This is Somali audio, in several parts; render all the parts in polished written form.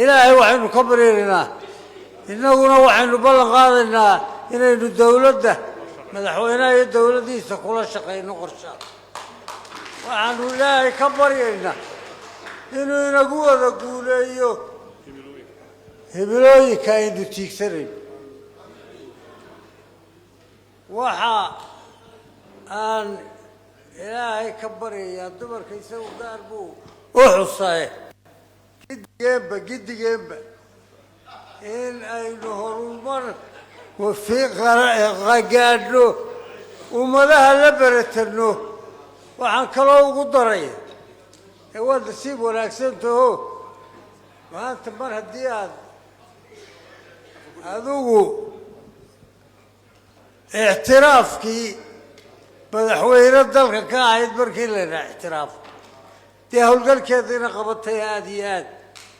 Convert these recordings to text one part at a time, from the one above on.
إلهي وحين كبرينا إننا وحين بلغنا إن الدولة ده مدحونا الدولة دي سكول شقين قرشا وعن إلهي كبرينا إنه نقول أيوه هبلوي كاين تيكسرين وحا أن إلهي كبري يا دمر كيسو داربو وحصاي قد جنبه إن أينه هرمر وفي غاقادنو وملاها لبرتنو وحن كلاو قدري هو الدسيب ولاكسنته ما أنت مر هديان هذو اعترافكي مدحوينه dalka ka ahayd markii la اعتراف tii hawlgalkeedina qabatay aad iyo aad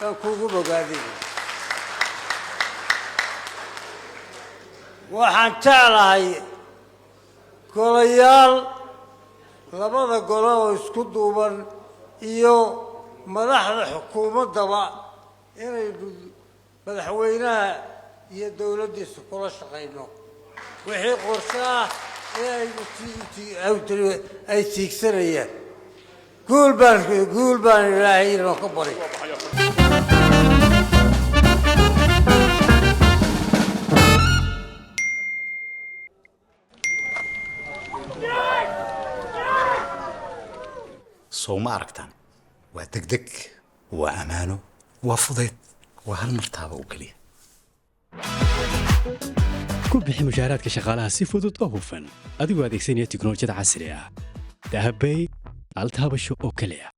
aan kuugu bogaadin waxaan jeclahay golayaal labada golo oo isku duuban iyo madaxda xukuumadaba inay madaxweynaha iyo dawladdiisa kula shaqeyno wixii qorshaha أي تكسرية قول بان إلهي كبري soo ma aragtaan waa degdeg waa amaano waa fudayd waa hal martaaba oo kaliya ku bixi mushaaraadka shaqaalaha si fudud oo hufan adigoo adeegsanaya tiknoolajiyada casriga ah dahabay altaabasho oo kaliya